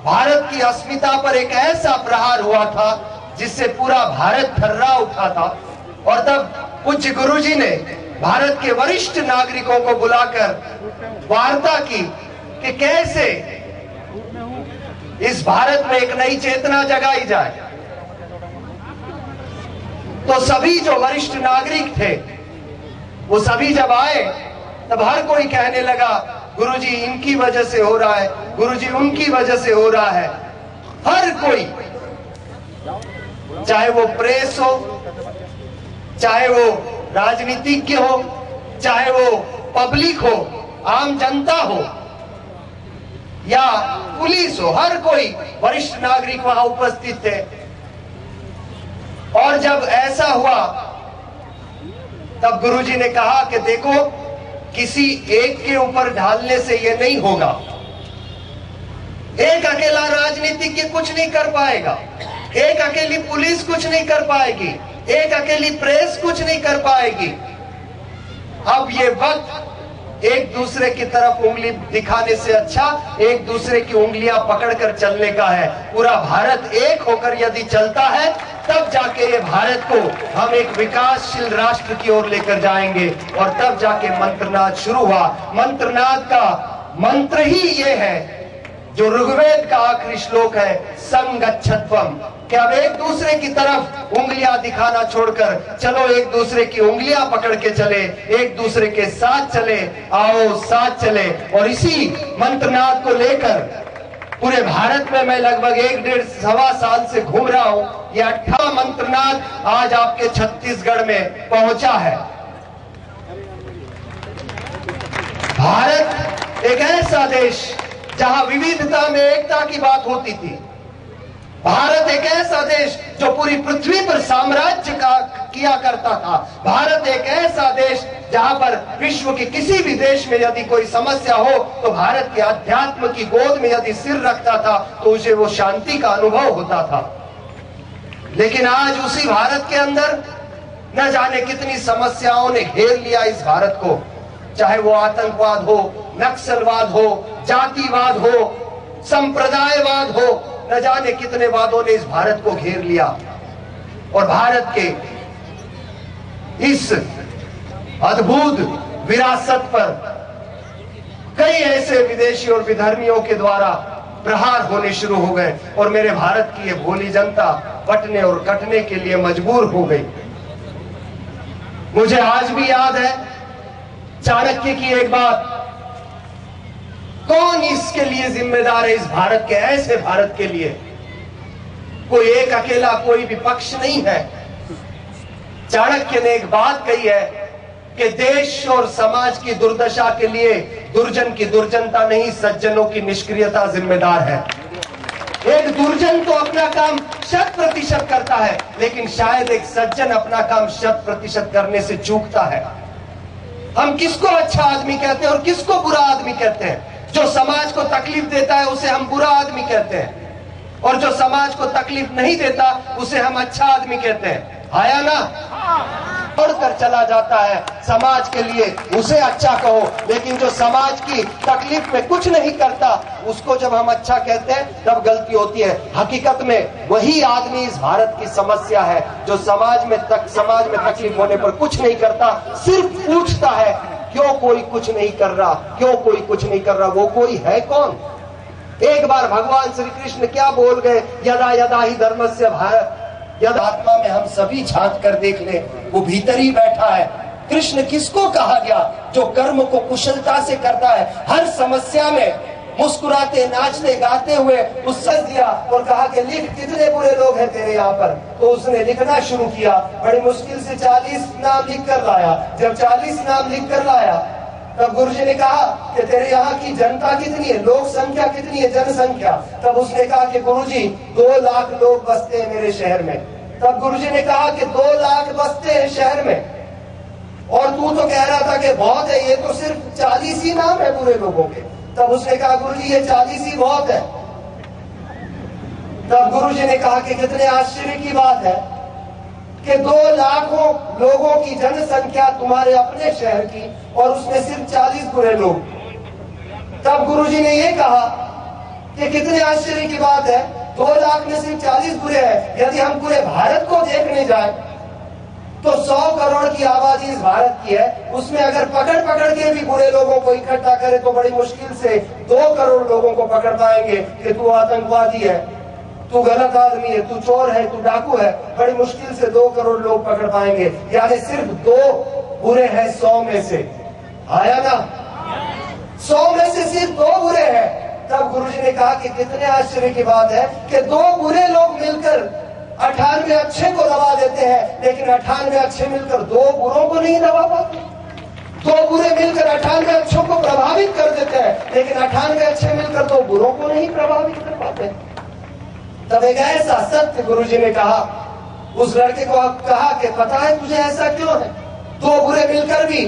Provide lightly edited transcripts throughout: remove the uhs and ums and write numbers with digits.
भारत की अस्मिता पर एक ऐसा प्रहार हुआ था जिससे पूरा भारत थर्रा उठा था। और तब पूज्य गुरुजी ने भारत के वरिष्ठ नागरिकों को बुलाकर वार्ता की कि कैसे इस भारत में एक नई चेतना जगाई जाए। तो सभी जो वरिष्ठ नागरिक थे वो सभी जब आए तब हर कोई कहने लगा, गुरुजी इनकी वजह से हो रहा है, गुरुजी उनकी वजह से हो रहा है। हर कोई, चाहे वो प्रेस हो, चाहे वो राजनीतिज्ञ हो, चाहे वो पब्लिक हो, आम जनता हो या पुलिस हो, हर कोई वरिष्ठ नागरिक वहां उपस्थित थे। और जब ऐसा हुआ तब गुरुजी ने कहा कि देखो, किसी एक के ऊपर ढालने से ये नहीं होगा। एक अकेला राजनीतिज्ञ कुछ नहीं कर पाएगा, एक अकेली पुलिस कुछ नहीं कर पाएगी, एक अकेली प्रेस कुछ नहीं कर पाएगी। अब ये वक्त एक दूसरे की तरफ उंगली दिखाने से अच्छा एक दूसरे की उंगलियां पकड़कर चलने का है। पूरा भारत एक होकर यदि चलता है तब जाके ये भारत को हम एक विकासशील राष्ट्र की ओर लेकर जाएंगे। और तब जाके मंत्रनाद शुरू हुआ। मंत्रनाद का मंत्र ही ये है जो ऋग्वेद का आखिरी श्लोक है, संगच्छत्वम, कि अब एक दूसरे की तरफ उंगलियां दिखाना छोड़कर चलो एक दूसरे की उंगलियां पकड़ के चले, एक दूसरे के साथ चले, आओ साथ चले। और इसी मंत्रनाद को लेकर पूरे भारत में मैं लगभग 1-1.5 साल से घूम रहा हूं। यह 18वां मंत्रनाद आज आपके छत्तीसगढ़ में पहुंचा है। भारत एक ऐसा देश जहां विविधता में एकता की बात होती थी। भारत एक ऐसा देश जो पूरी पृथ्वी पर साम्राज्य का किया करता था। भारत एक ऐसा देश जहां पर विश्व के किसी भी देश में यदि कोई समस्या हो तो भारत के अध्यात्म की गोद में यदि सिर रखता था तो उसे वो शांति का अनुभव होता था। लेकिन आज उसी भारत के अंदर न जाने कितनी समस्याओं ने घेर लिया इस भारत को, चाहे वो आतंकवाद हो, नक्सलवाद हो, जातिवाद हो, संप्रदायवाद हो, न जाने कितने वादों ने इस भारत को घेर लिया। और भारत के इस अद्भुत विरासत पर कई ऐसे विदेशी और विधर्मियों के द्वारा प्रहार होने शुरू हो गए और मेरे भारत की ये भोली जनता बटने और कटने के लिए मजबूर हो गई। मुझे आज भी याद है चाणक्य की एक बात, कौन इसके लिए जिम्मेदार है, इस भारत के, ऐसे भारत के लिए कोई एक अकेला कोई भी पक्ष नहीं है। चाणक्य ने एक बात कही है कि देश और समाज की दुर्दशा के लिए दुर्जन की दुर्जनता नहीं, सज्जनों की निष्क्रियता जिम्मेदार है। एक दुर्जन तो अपना काम 100% करता है, लेकिन शायद एक सज्जन अपना काम 100% करने से चूकता है। हम किसको अच्छा आदमी कहते हैं और किसको बुरा आदमी कहते हैं? जो समाज को तकलीफ देता है उसे हम बुरा आदमी कहते हैं, और जो समाज को तकलीफ नहीं देता उसे हम अच्छा आदमी कहते हैं। आया ना? बढ़कर चला जाता है समाज के लिए, उसे अच्छा कहो, लेकिन जो समाज की तकलीफ में कुछ नहीं करता उसको जब हम अच्छा कहते हैं तब गलती होती है। हकीकत में वही आदमी इस भारत की समस्या है जो समाज में तकलीफ होने पर कुछ नहीं करता, सिर्फ पूछता है क्यों कोई कुछ नहीं कर रहा, क्यों कोई कुछ नहीं कर रहा। वो कोई है कौन? एक बार भगवान श्री कृष्ण क्या बोल गए, यदा यदा ही धर्मस्य भारत, यद आत्मा में हम सभी झांक कर देख ले, वो भीतर ही बैठा है। कृष्ण किसको कहा गया? जो कर्म को कुशलता से करता है। हर समस्या में मुस्कुराते नाचते गाते हुए उत्सव दिया और कहा कि लिख, कितने बुरे लोग हैं तेरे यहाँ पर। तो उसने लिखना शुरू किया, बड़ी मुश्किल से 40 नाम लिख कर लाया। जब 40 नाम लिख कर लाया तब गुरुजी ने कहा कि तेरे यहाँ की जनता कितनी है, लोक संख्या कितनी है, जनसंख्या? तब उसने कहा कि गुरुजी 2 लाख लोग बसते हैं मेरे शहर में। तब गुरुजी ने कहा कि 2 लाख बसते हैं शहर में और तू तो कह रहा था कि बहुत है, ये तो सिर्फ 40 ही नाम है पूरे लोगों के। तब उसने कहा गुरुजी ये 40 ही बहुत है। तब गुरुजी ने कहा कि कितने आश्चर्य की बात है कि 2 लाखों लोगों की जनसंख्या तुम्हारे अपने शहर की और उसमें सिर्फ 40 बुरे लोग। तब गुरुजी ने ये कहा ये कितने आश्चर्य की बात है। 2 लाख में सिर्फ 40 बुरे हैं। यदि हम पूरे भारत को देखने जाए तो 100 करोड़ की आबादी इस भारत की है। उसमें अगर पकड़ पकड़ के भी बुरे लोगों को इकट्ठा करे तो बड़ी मुश्किल से 2 करोड़ लोगों को पकड़ पाएंगे कि तू आतंकवादी है, तू गलत आदमी है, तू चोर है, तू डाकू है। बड़ी मुश्किल से 2 करोड़ लोग पकड़ पाएंगे। यानी सिर्फ 2 बुरे हैं 100 में से। आया ना? 100 में से सिर्फ 2 बुरे हैं। तब गुरुजी ने कहा कि कितने आश्चर्य की बात है कि 2 बुरे लोग मिलकर 98 अच्छे को दबा देते हैं, लेकिन 98 अच्छे मिलकर 2 बुरों को नहीं दबा पाते। 2 बुरे मिलकर 98 अच्छों को प्रभावित कर देते हैं, लेकिन 98 अच्छे मिलकर 2 बुरों को नहीं प्रभावित कर पाते। तब एक ऐसा सत्य गुरुजी ने कहा, उस लड़के को कहा कि पता है तुझे ऐसा क्यों है? 2 बुरे मिलकर भी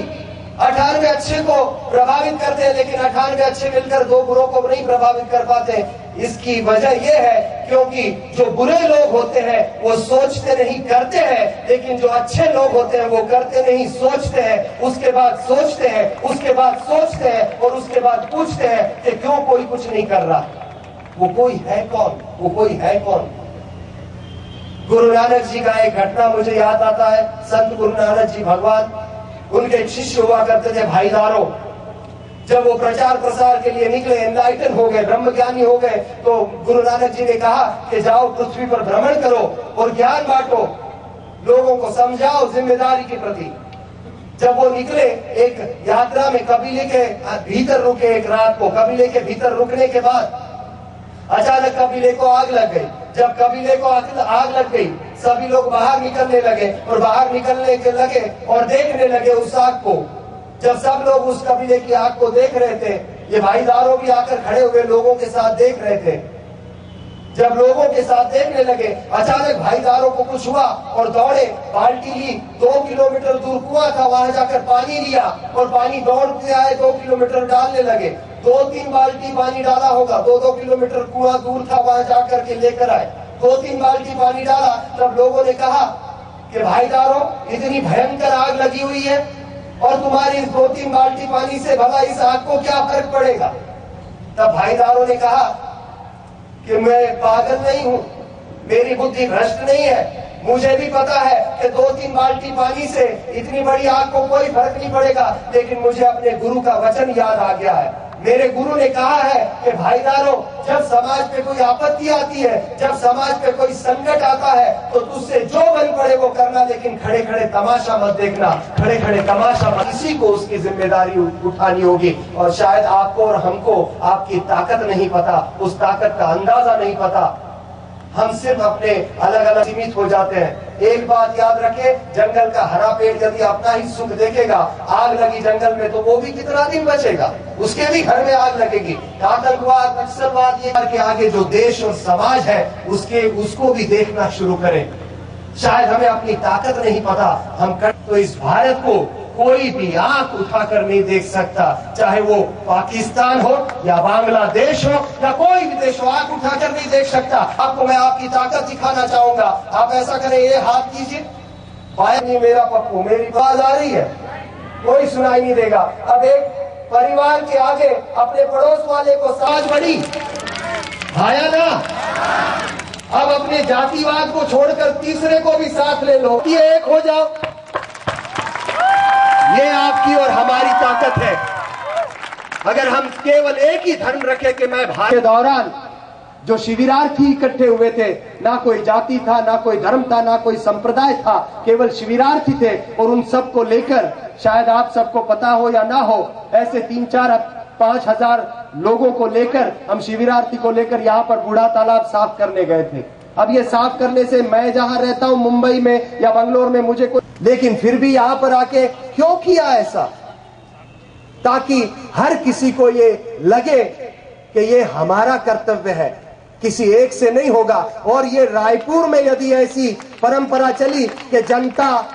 98 अच्छे को प्रभावित करते हैं, लेकिन 98 अच्छे मिलकर 2 बुरों को नहीं प्रभावित कर पाते। इसकी वजह यह है क्योंकि जो बुरे लोग होते हैं वो सोचते नहीं करते हैं, लेकिन जो अच्छे लोग होते हैं वो करते नहीं सोचते हैं, उसके बाद सोचते हैं, उसके बाद सोचते हैं और उसके बाद पूछते हैं कि क्यों कोई कुछ नहीं कर रहा। वो कोई है कौन? वो कोई है कौन? गुरु नानक जी का एक घटना मुझे याद आता है। संत गुरु नानक जी भगवान, उनके एक शिष्य हुआ करते थे भाईदारों। जब वो प्रचार प्रसार के लिए निकले, एनलाइटन हो गए, ब्रह्मज्ञानी हो गए, तो गुरु नानक जी ने कहा कि जाओ पृथ्वी पर भ्रमण करो और ज्ञान बांटो, लोगों को समझाओ जिम्मेदारी के प्रति। जब वो निकले एक यात्रा में, कबीले के भीतर रुके एक रात को। कबीले के भीतर रुकने के बाद अचानक कबीले को आग लग गई। जब कबीले को आग लग गई, सभी लोग बाहर निकलने लगे और बाहर निकलने के लगे और देखने लगे उस आग को। जब सब लोग उस कबीले की आग को देख रहे थे, ये भाईदारों भी आकर खड़े हुए लोगों के साथ देख रहे थे। जब लोगों के साथ देखने लगे, अचानक भाईदारों को कुछ हुआ और दौड़े, बाल्टी ली, 2 किलोमीटर दूर कुआं था, वहां जाकर पानी लिया और पानी दौड़ते आए, 2 किलोमीटर डालने लगे। 2-3 बाल्टी पानी डाला होगा, 2-2 किलोमीटर कुआं दूर था, वहां जाकर के लेकर आए, 2-3 बाल्टी पानी डाला। तब लोगों ने कहा कि भाईदारों, इतनी भयंकर आग लगी हुई है और तुम्हारी इस 2-3 बाल्टी पानी से भला इस आग को क्या फर्क पड़ेगा? तब भाईदारों ने कहा कि मैं पागल नहीं हूं, मेरी बुद्धि भ्रष्ट नहीं है, मुझे भी पता है कि 2-3 बाल्टी पानी से इतनी बड़ी आग को कोई फर्क नहीं पड़ेगा, लेकिन मुझे अपने गुरु का वचन याद आ गया है। मेरे गुरु ने कहा है कि भाईदारों, जब समाज पे कोई आपत्ति आती है, जब समाज पे कोई संकट आता है, तो तुझसे जो बन पड़े वो करना, लेकिन खड़े खड़े तमाशा मत देखना, खड़े खड़े तमाशा मत। किसी को उसकी जिम्मेदारी उठानी होगी। और शायद आपको और हमको आपकी ताकत नहीं पता, उस ताकत का अंदाजा नहीं पता। हम सिर्फ अपने अलग अलग सीमित हो जाते हैं। एक बात याद रखें, जंगल का हरा पेड़ यदि अपना ही सुख देखेगा, आग लगी जंगल में तो वो भी कितना दिन बचेगा, उसके भी घर में आग लगेगी। आतंकवाद, नक्सलवाद, ये के आगे जो देश और समाज है उसको भी देखना शुरू करें। शायद हमें अपनी ताकत नहीं पता, हम तो इस भारत को कोई भी आंख उठाकर नहीं देख सकता, चाहे वो पाकिस्तान हो या बांग्लादेश हो या कोई भी देश हो, आंख उठाकर नहीं देख सकता। आपको मैं आपकी ताकत दिखाना चाहूंगा। आप ऐसा करें, ये हाथ कीजिए। नहीं मेरा पप्पू, मेरी आवाज आ रही है, कोई सुनाई नहीं देगा। अब एक परिवार के आगे अपने पड़ोस वाले को साज बड़ी आया ना, अब अपने जातिवाद को छोड़कर तीसरे को भी साथ ले लो, ये एक हो जाओ। ये आपकी और हमारी ताकत है। अगर हम केवल एक ही धर्म रखें कि मैं भारत के दौरान जो शिविरार्थी इकट्ठे हुए थे, ना कोई जाति था, ना कोई धर्म था, ना कोई संप्रदाय था, केवल शिविरार्थी थे। और उन सबको लेकर, शायद आप सबको पता हो या ना हो, ऐसे 3-4-5 हजार लोगों को लेकर, हम शिविरार्थी को लेकर यहाँ पर बूढ़ा तालाब साफ करने गए थे। अब ये साफ करने से मैं जहां रहता हूं मुंबई में या बंगलोर में, मुझे कोई, लेकिन फिर भी यहां पर आके क्यों किया ऐसा? ताकि हर किसी को ये लगे कि ये हमारा कर्तव्य है, किसी एक से नहीं होगा। और ये रायपुर में यदि ऐसी परंपरा चली कि जनता,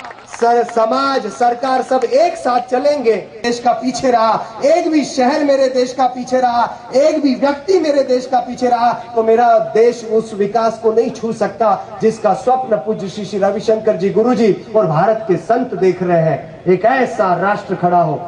समाज, सरकार सब एक साथ चलेंगे, देश का पीछे रहा, एक भी शहर मेरे देश का पीछे रहा, एक भी व्यक्ति मेरे देश का पीछे रहा, तो मेरा देश उस विकास को नहीं छू सकता जिसका स्वप्न पूज्य श्री रविशंकर जी गुरुजी और भारत के संत देख रहे हैं। एक ऐसा राष्ट्र खड़ा हो